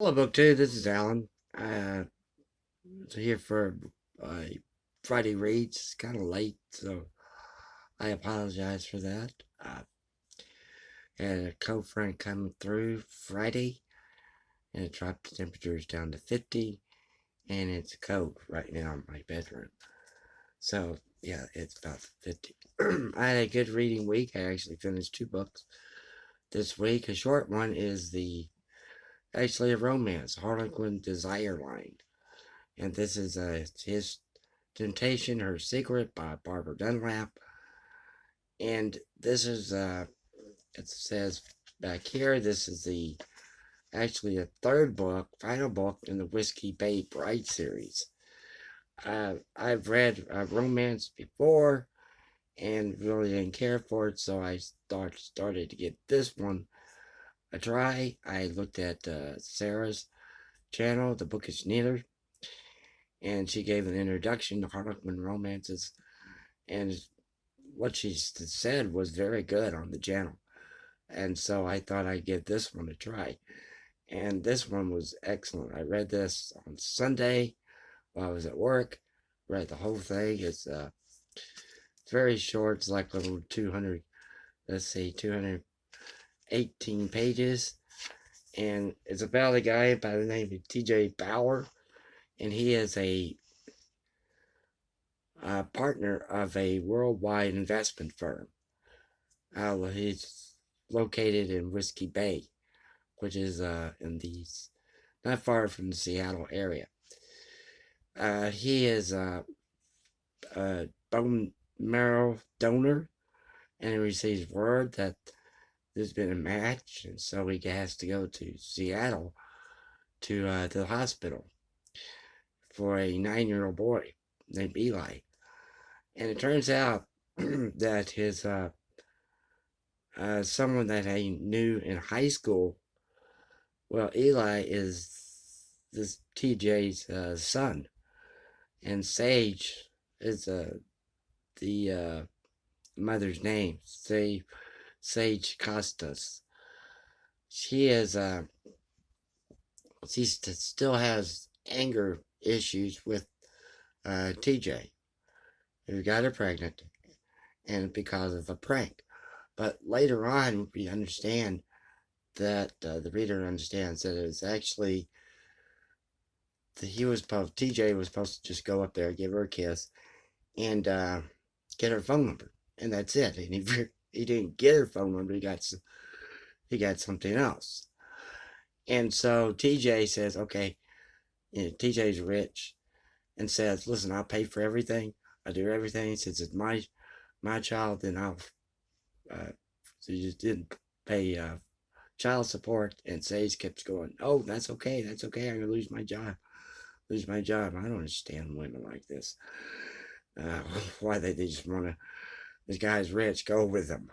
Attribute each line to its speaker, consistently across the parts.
Speaker 1: Hello, booktube. This is Alan. Here for uh, Friday reads. It's kind of late, so I apologize for that. Had a cold front coming through Friday, and it dropped the temperatures down to 50, and it's cold right now in my bedroom. So, yeah, it's about 50. I had a good reading week. I actually finished two books this week. A short one is actually a romance, Harlequin Desire Line. And this is his Temptation, Her Secret by Barbara Dunlap. And this is, it says back here, this is actually a third book, final book in the Whiskey Bay Bride series. I've read romance before and really didn't care for it, so I started to get this one a try. I looked at Sarah's channel, The Bookish Neither, and she gave an introduction to Harlequin romances, and what she said was very good on the channel. And so I thought I'd give this one a try. And this one was excellent. I read this on Sunday while I was at work. Read the whole thing. It's very short. It's like little 200, let's see, 218 pages. And it's about a guy by the name of TJ Bauer. And he is a partner of a worldwide investment firm. He's located in Whiskey Bay, which is in the not far from the Seattle area. He is a bone marrow donor, and he receives word that there's been a match, and so he has to go to Seattle to the hospital for a 9-year-old boy named Eli. And it turns out that his someone that I knew in high school. Well, Eli is this TJ's son, and Sage is the mother's name, Sage Costas. She is she still has anger issues with TJ, who got her pregnant, and because of a prank. But later on, we understand that the reader understands that it's actually TJ was supposed to just go up there, give her a kiss, and get her phone number, and that's it. And he didn't get her phone number. He got something else. And so TJ says, okay, TJ's rich, and says, listen, I'll pay for everything. I'll do everything. Since it's my child, then I'll. So he just didn't pay child support, and Sage kept going, oh, that's okay. That's okay. I'm gonna lose my job. Lose my job. I don't understand women like this. Why they just want to, this guy's rich, go with him.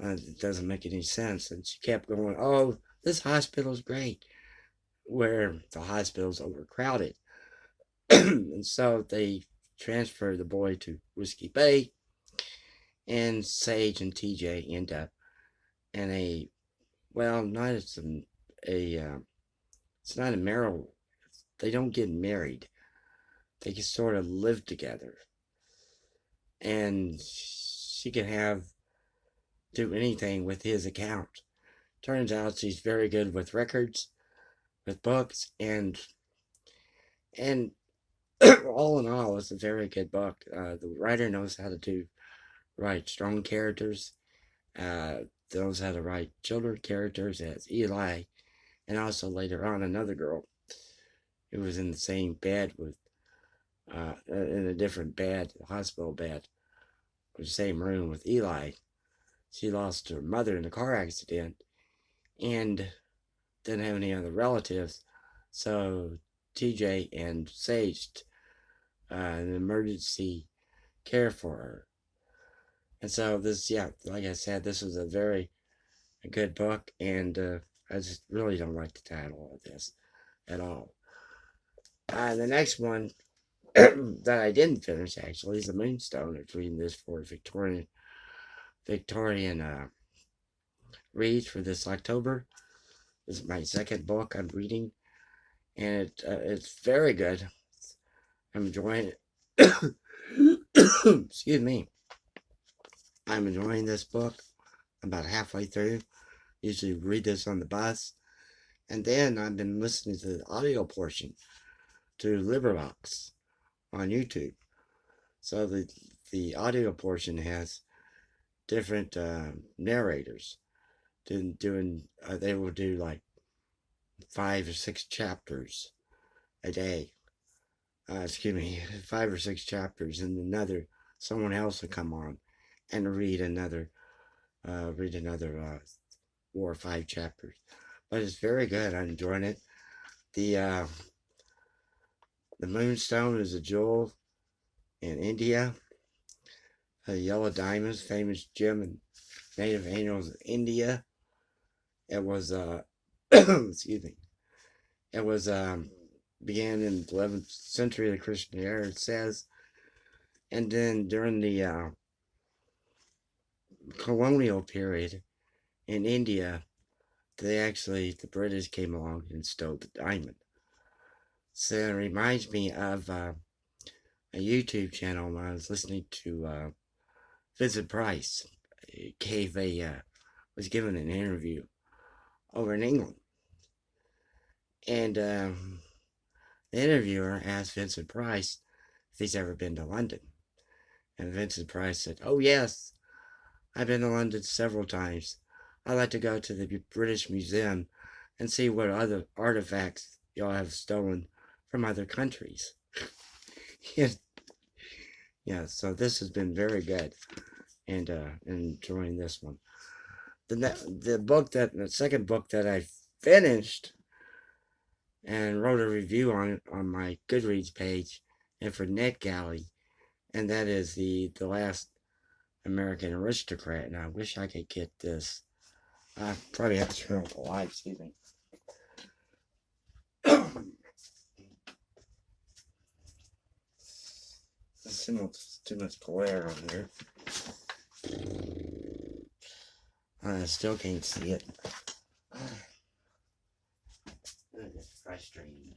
Speaker 1: It doesn't make any sense. And she kept going, oh, this hospital's great, where the hospital's overcrowded. And so they transfer the boy to Whiskey Bay, and Sage and TJ end up in a, well, not it's it's not a marital, they don't get married. They can sort of live together. And she can do anything with his account. Turns out she's very good with records, with books, and all in all, it's a very good book. The writer knows how to write strong characters, knows how to write children characters as Eli, and also later on another girl who was in the same bed with, in a different bed, hospital bed, the same room with Eli. She lost her mother in a car accident and didn't have any other relatives, so TJ and Sage an emergency care for her. And so this, yeah, like I said, this was a good book, and I just really don't like the title of this at all. The next one that I didn't finish actually is the Moonstone. I'm reading this for Victorian reads for this October. This is my second book I'm reading, and it's very good. I'm enjoying it. Excuse me. I'm enjoying this book. I'm about halfway through. Usually read this on the bus. And then I've been listening to the audio portion to LibriVox on YouTube. So the audio portion has different narrators doing they will do like 5 or 6 chapters a day. Excuse me, 5 or 6 chapters, and someone else will come on and read another 4 or 5 chapters. But it's very good. I'm enjoying it. The Moonstone is a jewel in India. The yellow diamonds, famous gem and native animals of India. It was excuse me. It was began in the 11th century of the Christian era, it says, and then during the colonial period in India, the British came along and stole the diamond. So it reminds me of a YouTube channel when I was listening to Vincent Price. He was given an interview over in England, and the interviewer asked Vincent Price if he's ever been to London, and Vincent Price said, "Oh yes, I've been to London several times. I like to go to the British Museum and see what other artifacts y'all have stolen from other countries." Yeah, so this has been very good, and enjoying this one. The second book that I finished and wrote a review on my Goodreads page and for NetGalley, and that is the Last American Aristocrat. And I wish I could get this. I probably have to turn off the light. Excuse me. There's too much glare on here. I still can't see it. It's frustrating.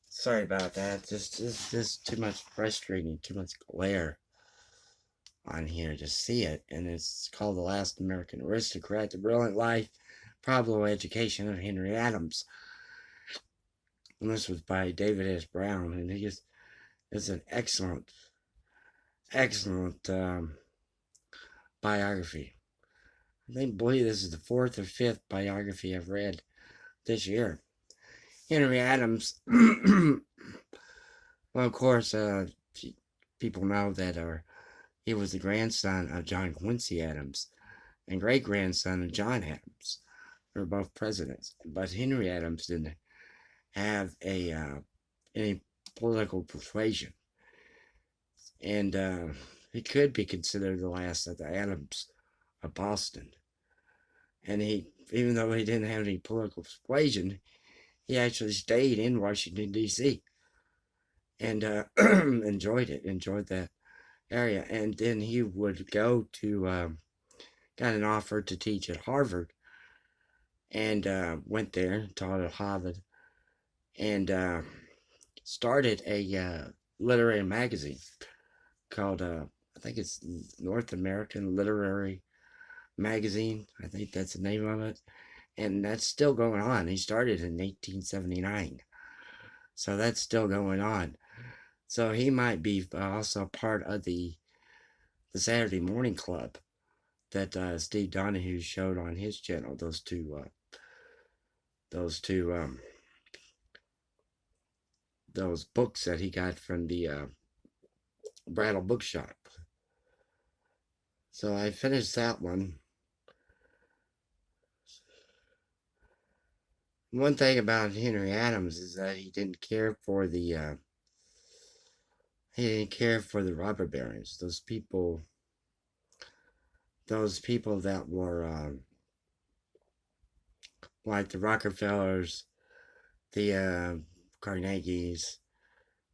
Speaker 1: Sorry about that. Just too much frustrating, too much glare on here to see it. And it's called The Last American Aristocrat, The Brilliant Life, Probable Education of Henry Adams. And this was by David S. Brown, and it's an excellent biography. I believe this is the 4th or 5th biography I've read this year. Henry Adams, well, of course, people know that he was the grandson of John Quincy Adams and great-grandson of John Adams. They were both presidents. But Henry Adams didn't have any political persuasion. And he could be considered the last of the Adams of Boston. And even though he didn't have any political persuasion, he actually stayed in Washington, D.C. and enjoyed that area. And then he would go to, got an offer to teach at Harvard, and went there, taught at Harvard, and started a literary magazine called, I think it's North American Literary Magazine. I think that's the name of it. And that's still going on. He started in 1879. So that's still going on. So he might be also part of the Saturday Morning Club that Steve Donahue showed on his channel. Those books that he got from the Brattle Bookshop. So I finished that one. One thing about Henry Adams is that he didn't care for the robber barons. Those people that were like the Rockefellers, the Carnegies,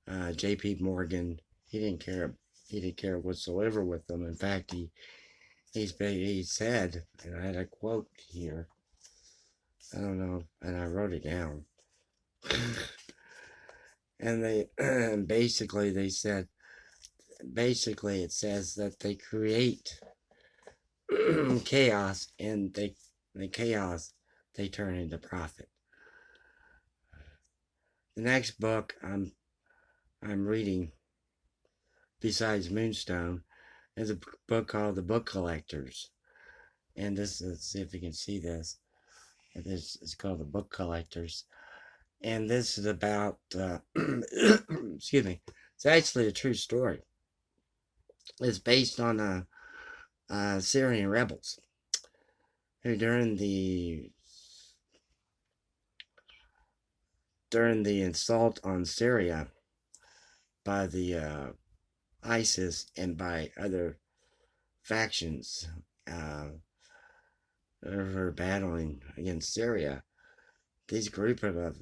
Speaker 1: J.P. Morgan. He didn't care whatsoever with them. In fact, he he said, and I had a quote here. I don't know, and I wrote it down. And they basically they said basically it says that they create chaos, and the chaos they turn into profit. The next book I'm reading besides Moonstone is a book called The Book Collectors, and this is, let's see if you can see this. This is called The Book Collectors, and this is about excuse me. It's actually a true story. It's based on Syrian rebels who during the assault on Syria by the ISIS and by other factions who were battling against Syria, these group of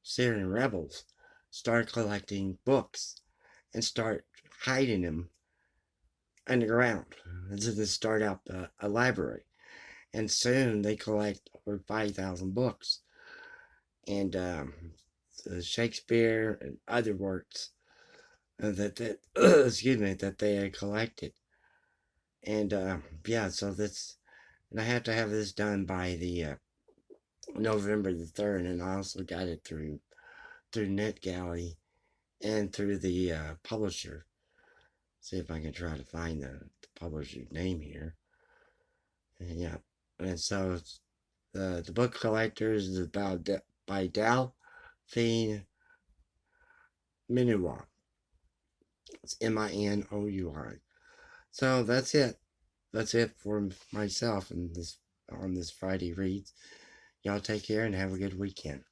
Speaker 1: Syrian rebels start collecting books and start hiding them underground. So they start out a library, and soon they collect over 5,000 books, and Shakespeare and other works that excuse me, that they had collected. And yeah, so that's, and I have to have this done by the November the 3rd, and I also got it through NetGalley and through the publisher. See if I can try to find the publisher's name here. And yeah, and so the Book Collectors is about by Delphine Minoir. It's Minoui. So that's it. That's it for myself and this on this Friday reads. Y'all take care and have a good weekend.